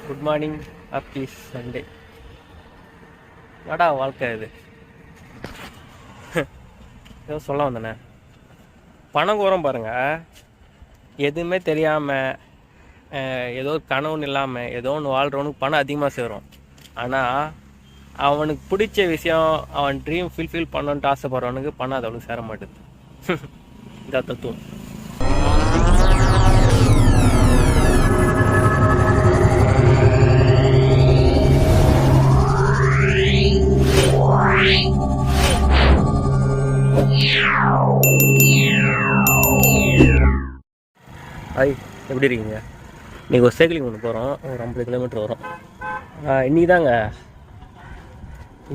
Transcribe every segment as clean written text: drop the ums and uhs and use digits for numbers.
Good morning, happy Sunday. என்னடா வாழ்க்கை இது? ஏதோ சொல்ல வந்தேண்ணே. பணம் கோரம் பாருங்க, எதுவுமே தெரியாமல் ஏதோ கனவுன்னு இல்லாமல் ஏதோ ஒன்று வாழ்கிறவனுக்கு பணம் அதிகமாக சேரும். ஆனால் அவனுக்கு பிடிச்ச விஷயம், அவன் ட்ரீம் ஃபுல்ஃபில் பண்ணணுன்ட்டு ஆசைப்படுறவனுக்கு பணம் அது அவனுக்கு சேர மாட்டேது. இந்த தத்துவம். ஹாய், எப்படி இருக்கீங்க? இன்றைக்கி ஒரு சைக்கிளிங் ஒன்று போகிறோம். ஒரு 50 கிலோமீட்டர் வரும். இன்றைக்கி தாங்க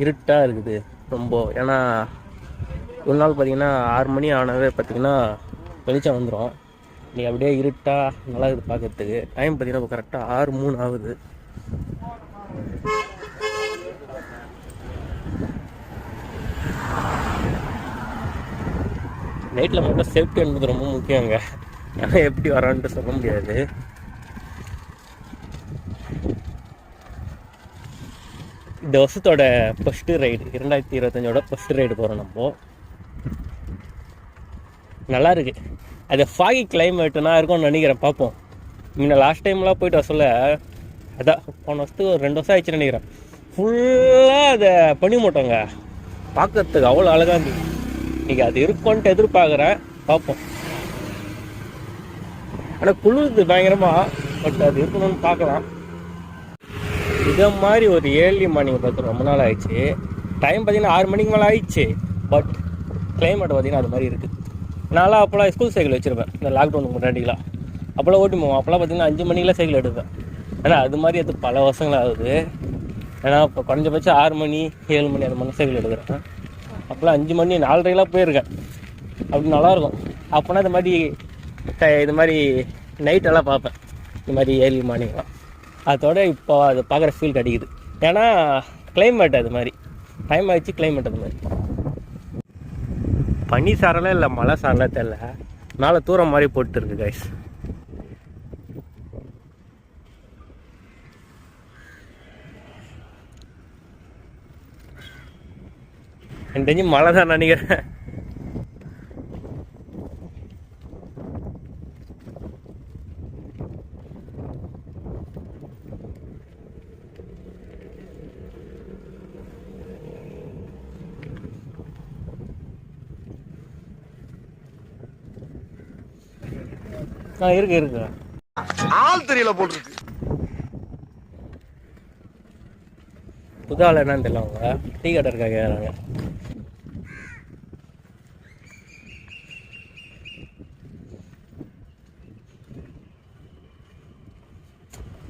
இருட்டாக இருக்குது ரொம்ப. ஏன்னா ஒரு நாள் பார்த்திங்கன்னா 6 மணி ஆனவே பார்த்திங்கன்னா வெளிச்சம் வந்துடும். இன்றைக்கி அப்படியே இருட்டாக நல்லா இருக்குது பார்க்குறதுக்கு. டைம் பார்த்திங்கன்னா இப்போ கரெக்டாக 6:03 ஆகுது. நைட்டில் மட்டும் சேஃப்டி என்பது ரொம்ப முக்கியங்க. ஏன்னா எப்படி வரான்ட்டு சொல்ல முடியாது. இந்த வருஷத்தோட ஃபஸ்ட்டு ரைடு, 2025 ஃபஸ்ட்டு ரைடு போகிறோம். நம்ம நல்லா இருக்கு. அது ஃபாகி கிளைமேட்டுனா இருக்கும்னு நினைக்கிறேன். பார்ப்போம். முன்ன லாஸ்ட் டைம்லாம் போயிட்டு வர சொல்ல, அதான் போன வருஷத்துக்கு ஒரு 2 வருஷம் ஆயிடுச்சுன்னு நினைக்கிறேன். ஃபுல்லாக அதை பனிமூட்டங்க பார்க்கறதுக்கு அவ்வளோ அழகாக இருந்துச்சு. இன்றைக்கி அது இருக்கும்ன்ட்டு எதிர்பார்க்குறேன். பார்ப்போம். ஆனால் குளிருது பயங்கரமாக. பட் அது இருக்கணும்னு பார்க்கலாம். இதை மாதிரி ஒரு ஏர்லி மார்னிங் பார்த்து ரொம்ப நாள் ஆயிடுச்சு. டைம் பார்த்திங்கன்னா 6 மணிக்கு மேலே ஆயிடுச்சு. பட் கிளைமேட் பார்த்திங்கன்னா அது மாதிரி இருக்குது. நான்லாம் அப்போலாம் ஸ்கூல் சைக்கிள் வச்சுருப்பேன். இந்த லாக்டவுனுக்கு முன்னாடிலாம் அப்போல்லாம் ஓட்டி போவோம். அப்போல்லாம் பார்த்திங்கன்னா 5 மணிக்கெலாம் சைக்கிள் எடுப்பேன். ஆனால் அது மாதிரி அது பல வருஷங்கள் ஆகுது. ஏன்னா இப்போ குறைஞ்சபட்சம் 6 மணி 7 மணி அந்த மாதிரி சைக்கிள் எடுக்கிறேன். அப்போல்லாம் 5 மணி 4:30 போயிருக்கேன். அப்படி நல்லாயிருக்கும். அப்போனா இது மாதிரி நைட்டெல்லாம் பார்ப்பேன். இந்த மாதிரி ஏர்லி மார்னிங்லாம். அதோட இப்போ அது பார்க்குற ஃபீல் கிடைக்குது. ஏன்னா கிளைமேட் அது மாதிரி. டைம் ஆகிடுச்சு, கிளைமேட் அது மாதிரி. பனி சாரெல்லாம் இல்லை, மழை சாரெல்லாம் தெரியல. மேலே தூரம் மாதிரி போட்டு இருக்கு கைஸ். எனக்கு தெரிஞ்சு மழை தான் நினைக்கிறேன். இருக்கு ஆள் தெரியல போட்டுருக்கு. புது ஆள் என்னன்னு தெரியல. அவங்க டீ கடை இருக்கா கேட்குறாங்க.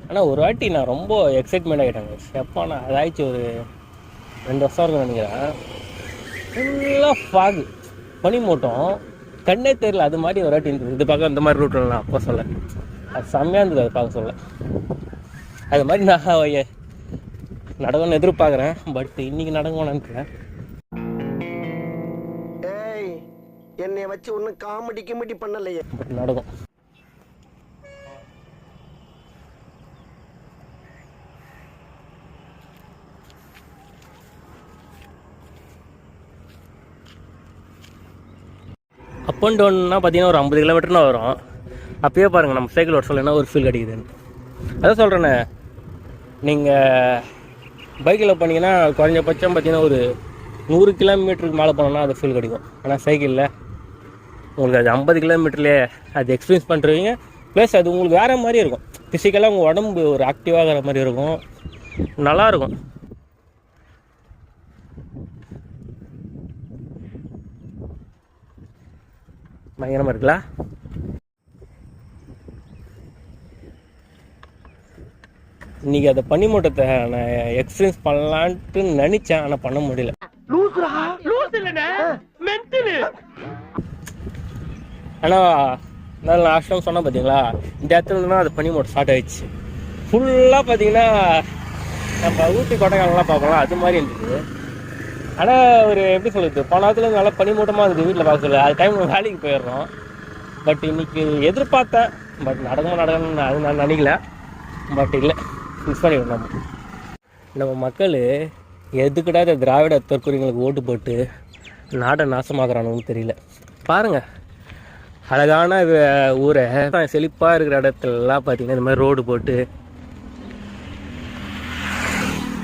ஆனால் ஒரு வாட்டி நான் ரொம்ப எக்ஸைட்மெண்ட் ஆகிட்டாங்க. எப்போ நான் அதாச்சும் ஒரு 2 வருஷம் இருக்குன்னு நினைக்கிறேன். ஃபுல்லாக ஃபாகு, பனிமூட்டம், கண்ணே தெரியல. அது மாதிரி ஒரு வாட்டி இருந்தது. இது பார்க்க இந்த மாதிரி ரூட்லாம் அப்போ சொல்ல அது செம்மையாக இருந்தது. அது பார்க்க சொல்ல அது மாதிரி நான் நடக்கும்னு எதிர்பார்க்குறேன். பட் இன்னைக்கு நடக்குமான்னு என்னை வச்சு ஒன்றும் காமெடி பண்ணலையே. பட் நடக்கும். அப் அண்ட் டவுன்னா பார்த்தீங்கன்னா ஒரு 50 கிலோமீட்டர்னா வரும். அப்பயே பாருங்கள் நம்ம சைக்கிள் ஓட்ட சொல்ல என்ன ஒரு ஃபீல் கிடைக்குதுன்னு. அதான் சொல்கிறேண்ணே, நீங்கள் பைக்கில் போனீங்கன்னா குறைஞ்சபட்சம் பார்த்தீங்கன்னா ஒரு 100 கிலோமீட்டருக்கு மேலே போனோன்னா அது ஃபீல் கிடைக்கும். ஆனால் சைக்கிளில் உங்களுக்கு அது 50 கிலோமீட்டர்லேயே அது எக்ஸ்பீரியன்ஸ் பண்ணுறீங்க. ப்ளஸ் அது உங்களுக்கு வேறு மாதிரி இருக்கும். ஃபிசிக்கலாக உங்கள் உடம்பு ஒரு ஆக்டிவாகிற மாதிரி இருக்கும். நல்லாயிருக்கும். பயங்கரமாக இருக்குல்ல? இன்றைக்கி அதை பனிமூட்டத்தை நான் எக்ஸ்பீரியன்ஸ் பண்ணலான்ட்டு நினச்சேன். ஆனால் பண்ண முடியல. ஆனால் நான் லாஸ்ட் டைம் சொன்னேன் பார்த்தீங்களா, இந்த இடத்துலனா அது பனிமூட்டம் ஸ்டார்ட் ஆகிடுச்சு. ஃபுல்லாக பார்த்தீங்கன்னா நம்ம ஊட்டி கொடைக்கானல்லாம் பார்க்கலாம், அது மாதிரி இருந்துச்சு. ஆனால் ஒரு எப்படி சொல்லுது, போன நேரத்தில் நல்லா பனிமூட்டமாக இருக்குது. வீட்டில் பார்க்க சொல்ல அது டைம் வேலைக்கு போயிடுறோம். பட் இன்றைக்கி எதிர்பார்த்தேன். பட் நடக்கணும்னு அது நான் நினைக்கல. பட் இல்லை, மிஸ் பண்ணிடணும். நம்ம மக்கள் எதுக்கிட்ட இந்த திராவிட தற்கொலைங்களுக்கு ஓட்டு போட்டு நாட்டை நாசமாகறானுன்னு தெரியல. பாருங்கள், அழகான ஊரை செழிப்பாக இருக்கிற இடத்துலலாம் பார்த்தீங்கன்னா இந்த மாதிரி ரோடு போட்டு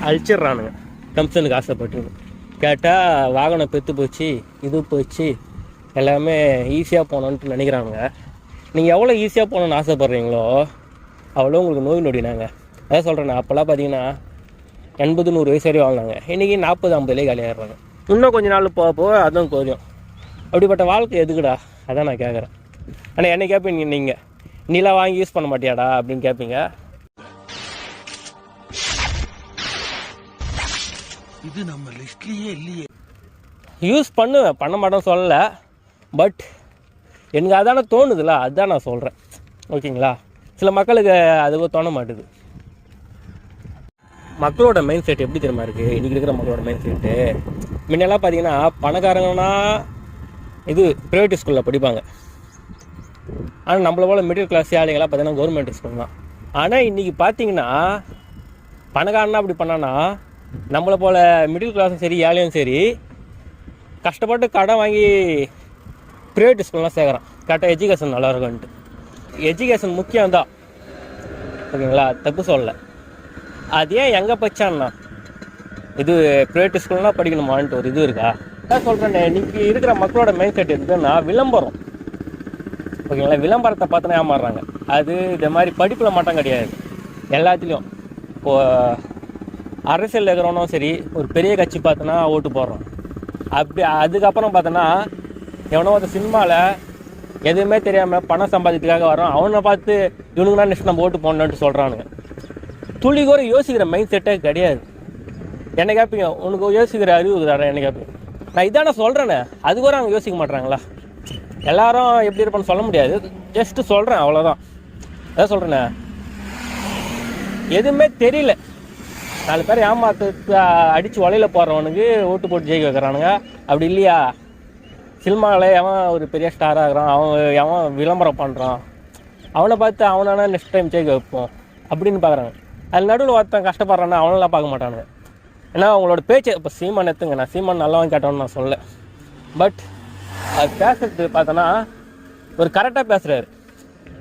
அழிச்சிட்றானுங்க. கம்சனுக்கு ஆசைப்பட்டு கேட்டால் வாகனம் பெற்று போச்சு, இது போச்சு, எல்லாமே ஈஸியாக போகணுன்ட்டு நினைக்கிறானுங்க. நீங்கள் எவ்வளோ ஈஸியாக போகணுன்னு ஆசைப்பட்றீங்களோ அவ்வளோ உங்களுக்கு நோய் நொடினாங்க. அதான் சொல்கிறேன், அப்போல்லாம் பார்த்தீங்கன்னா 80-100 வயசு வரையும் வாழ்ந்தாங்க. இன்றைக்கி 40-50 காலியாகிடுறாங்க. இன்னும் கொஞ்சம் நாள் போக அதுவும் கொஞ்சம். அப்படிப்பட்ட வாழ்க்கை எதுக்குடா? அதான் நான் கேட்குறேன். ஆனால் என்ன கேட்பீங்க, நீங்கள் நீலாம் வாங்கி யூஸ் பண்ண மாட்டியாடா அப்படின்னு கேட்பீங்க. இது நம்ம லிஸ்ட்லயே இல்லையே. யூஸ் பண்ண மாட்டேன்னு சொல்லலை, பட் எனக்கு அதான தோணுதுல, அதுதான் நான் சொல்கிறேன். ஓகேங்களா? சில மக்களுக்கு அதுவோ தோண மாட்டுது. மக்களோட மைண்ட் செட் எப்படி தெரியுமா இருக்குது இன்றைக்கி இருக்கிற மக்களோட மைண்ட் செட்டு? முன்னெல்லாம் பார்த்தீங்கன்னா பணக்காரங்கன்னா இது ப்ரைவேட் ஸ்கூலில் படிப்பாங்க. ஆனால் நம்மள போல் மிடில் கிளாஸ் ஆளுங்களாம் பார்த்தீங்கன்னா கவர்மெண்ட் ஸ்கூல் தான். ஆனால் இன்றைக்கி பார்த்தீங்கன்னா பணக்காரனா அப்படி பண்ணான்னா நம்மளை போல் மிடில் கிளாஸும் சரி ஏழையும் சரி கஷ்டப்பட்டு கடன் வாங்கி ப்ரைவேட் ஸ்கூல்லாம் சேர்க்குறான். கரெக்டாக எஜுகேஷன் நல்லா இருக்குன்ட்டு. எஜுகேஷன் முக்கியம்தான், ஓகேங்களா? தப்பு சொல்லலை. அது ஏன் எங்கே பச்சான்னா இது ப்ரைவேட் ஸ்கூல்லாம் படிக்கணுமான்ட்டு ஒரு இது இருக்கா? அதான் சொல்கிறேன், இன்றைக்கி இருக்கிற மக்களோட மைண்ட் செட் எதுன்னா விளம்பரம், ஓகேங்களா? விளம்பரத்தை பார்த்தோன்னா ஏமாறுறாங்க. அது இந்த மாதிரி படிப்பில் மட்டும் கிடையாது, எல்லாத்துலேயும். இப்போது அரசியல் இருக்கிறவனும் சரி, ஒரு பெரிய கட்சி பார்த்தோன்னா ஓட்டு போடுறோம். அப்படி அதுக்கப்புறம் பார்த்தோன்னா எவனோ ஒரு சினிமாவில் எதுவுமே தெரியாமல் பணம் சம்பாதிக்கிறதுக்காக வரோம், அவனை பார்த்து இவனுக்குனா நெக்ஸ்ட் நம்ம ஓட்டு போடணுன்ட்டு சொல்கிறானுங்க. துளி கூட யோசிக்கிற மைண்ட் செட்டே கிடையாது. என்ன கேட்பீங்க, உனக்கு யோசிக்கிற அறிவு இருக்குதாடா என்ன கேட்பீங்க? நான் இதான சொல்கிறேனே, அது கூட அவங்க யோசிக்க மாட்றாங்களா? எல்லாரும் எப்படி இருப்பான்னு சொல்ல முடியாது, ஜஸ்ட்டு சொல்கிறேன், அவ்வளோதான். அதான் சொல்கிறேண்ணே, எதுவுமே தெரியல. 4 பேர் ஏமாத்து அடித்து வலையில் போடுறவனுக்கு ஓட்டு போட்டு ஜெயிக்க வைக்கிறானுங்க. அப்படி இல்லையா, சினிமாவில் எவன் ஒரு பெரிய ஸ்டாராக இருக்கிறான், எவன் விளம்பரம் பண்ணுறான், அவனை பார்த்து அவனான நெக்ஸ்ட் டைம் ஜெயிக்க வைப்போம் அப்படின்னு பார்க்குறாங்க. அது நடுவில் ஒருத்தன் கஷ்டப்படுறான்னா அவனெல்லாம் பார்க்க மாட்டானுங்க. ஏன்னா அவங்களோட பேச்சு, இப்போ சீமான் எடுத்துங்க, நான் சீமான் நல்லாவும் கேட்டோன்னு நான் சொல்ல, பட் அது பேசுறது பார்த்தோன்னா ஒரு கரெக்டாக பேசுகிறாரு.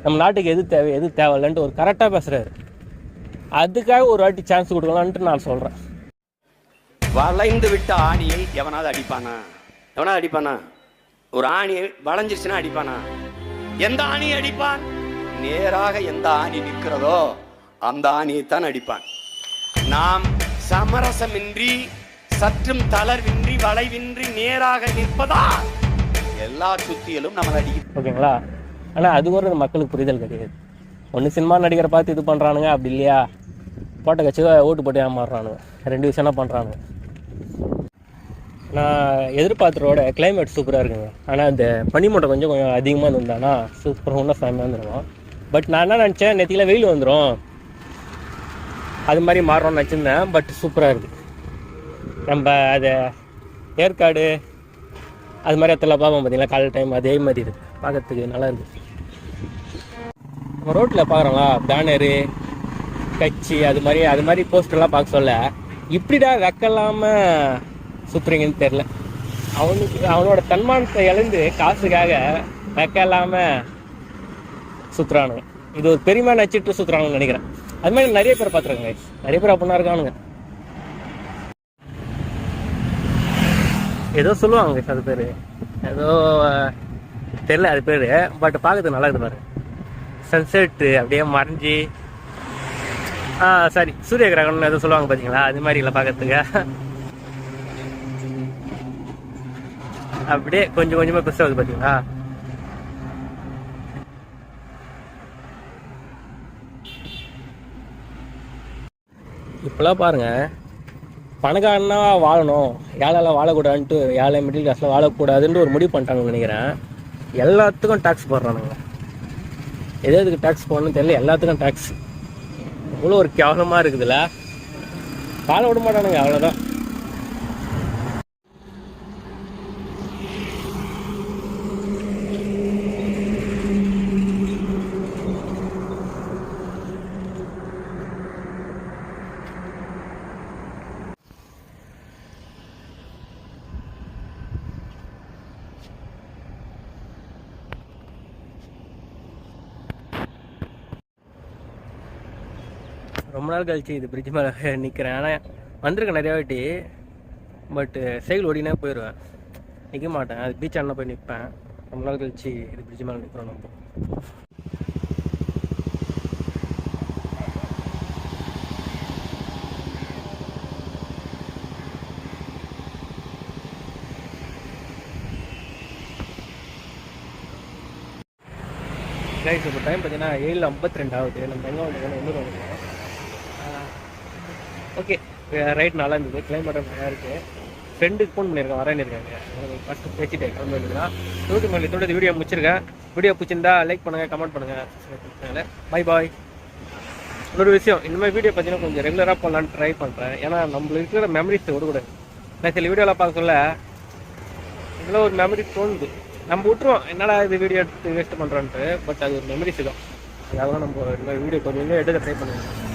நம்ம நாட்டுக்கு எது தேவை எது தேவையில்லைன்ட்டு ஒரு கரெக்டாக பேசுகிறாரு. அதுக்காக ஒரு வாட்டி சான்ஸ் கொடுக்கலான்ட்டு நான் சொல்கிறேன். வளைந்து விட்ட ஆணியை எவனாவது அடிப்பானா? ஒரு ஆணியை வளைஞ்சிருச்சுன்னா அடிப்பானா? எந்த ஆணியை அடிப்பான்? நேராக எந்த ஆணி நிற்கிறதோ அந்த ஆணியைத்தான் அடிப்பான். நாம் சமரசமின்றி சற்றும் தளர்வின்றி வளைவின்றி நேராக நிற்பதா எல்லா சுத்தியிலும் நம்மளை அடிக்கும், ஓகேங்களா? ஆனால் அது ஒரு மக்களுக்கு புரிதல் கிடையாது. ஒன்று சினிமா நடிகரை பார்த்து இது பண்ணுறானுங்க, அப்படி இல்லையா போட்ட கட்சி ஓட்டு போட்டு ஏமாறுறானுங்க. 2 விஷயம் பண்ணுறானுங்க. நான் எதிர்பார்த்தரோட கிளைமேட் சூப்பராக இருக்குங்க. ஆனால் இந்த பனிமூட்டம் கொஞ்சம் அதிகமாக இருந்தானா சூப்பராக இன்னும் செம்மையாக வந்துடும். பட் நான் என்ன நினச்சேன், நேற்றுல வெயில் வந்துடும் அது மாதிரி மாறணும்னு நினச்சிருந்தேன். பட் சூப்பராக இருக்குது. நம்ம அதை ஏற்காடு அது மாதிரி இடத்துல பார்ப்போம் பார்த்தீங்களா, காலையில் டைம் அதே மாதிரி இருக்குது, பார்க்கறதுக்கு நல்லா இருக்குது. நம்ம ரோட்டில் பார்க்குறோங்களா பேனரு கட்சி அது மாதிரி போஸ்டர்லாம் பார்க்க சொல்ல இப்படிடா வெக்கலாமல் சுற்றுறீங்கன்னு தெரில. அவனோட தன்மானத்தை இழந்து காசுக்காக வெக்க இல்லாமல் சுற்றுறானுங்க. இது ஒரு பெருமையாக நச்சிட்டு சுற்றுறாங்கன்னு நினைக்கிறேன். அது மாதிரி நிறைய பேர் பார்த்துருக்காங்க, நிறைய பேர் அப்படின்னா இருக்கானுங்க. ஏதோ சொல்லுவாங்க அது பேர் ஏதோ தெரில அது பேர், பட் பார்க்கறதுக்கு நல்லா இருக்குது பாரு. சன்செட்டு அப்படியே மறைஞ்சி சாரி சூரிய கிரகணம்னு எதுவும் சொல்லுவாங்க பார்த்தீங்களா, அது மாதிரி இல்லை பார்க்கறதுக்கு. அப்படியே கொஞ்சம் கொஞ்சமாக பெருசாக வருது பார்த்தீங்களா. இப்போலாம் பாருங்கள், பணக்காரனா வாழணும், ஏழைலாம் வாழக்கூடாதுன்ட்டு, ஏழை மிடில் கிளாஸில் வாழக்கூடாதுன்ட்டு ஒரு முடிவு பண்ணிட்டாங்கன்னு நினைக்கிறேன். எல்லாத்துக்கும் டேக்ஸ் போடுறானுங்க. எதுக்கு டேக்ஸ் போடணும்னு தெரியல, எல்லாத்துக்கும் டேக்ஸ். இவ்வளோ ஒரு கேவலமாக இருக்குதுல்ல, வாழ விட மாட்டானுங்க, அவ்வளோதான். ரொம்ப நாள் கழிச்சு இது பிரிட்ஜ் மேலே நிற்கிறேன். ஆனால் வந்திருக்கேன் நிறையா வாட்டி, பட்டு சைக்கிள் ஓடினே போயிடுவேன், நிற்க மாட்டேன். அது பீச் ஆன போய் நிற்பேன். ரொம்ப நாள் கழிச்சு இது பிரிட்ஜ் மேலே நிற்கிறோம் நம்ம. ரைட், இப்போ டைம் பார்த்தீங்கன்னா 7:52 ஆகுது. நம்ம எங்கே வந்து இன்னொரு வந்துருக்கோம். ஓகே, ரைட் நல்லா இருந்தது, கிளைமேட் நல்லா இருக்குது. ஃப்ரெண்டுக்கு ஃபோன் பண்ணியிருக்கேன், வரேன்னு இருக்காங்க. ஃபஸ்ட்டு பேசிட்டு கிளம்பி வந்துருக்கேன். இதோட வீடியோ முடிச்சிருக்கேன். வீடியோ பிடிச்சிருந்தா லைக் பண்ணுங்கள், கமெண்ட் பண்ணுங்கள். Bye bye. இன்னொரு விஷயம், இந்த மாதிரி வீடியோ பார்த்தீங்கன்னா கொஞ்சம் ரெகுலராக போடலான்னு ட்ரை பண்ணுறேன். ஏன்னா நம்மளுக்கு இருக்கிற மெமரிஸ் விடக்கூடாது. நான் சில வீடியோவில் பார்க்க சொல்ல இதெல்லாம் ஒரு மெமரி தோணுது, நம்ம விட்டுருவோம் என்னடா இது வீடியோ எடுத்து வேஸ்ட் பண்ணுறோன்ட்டு. பட் அது ஒரு மெமரிஸ் தான். அதாவது நம்ம இந்த மாதிரி வீடியோ கொஞ்சம் எடுக்க ட்ரை பண்ணுவோம்.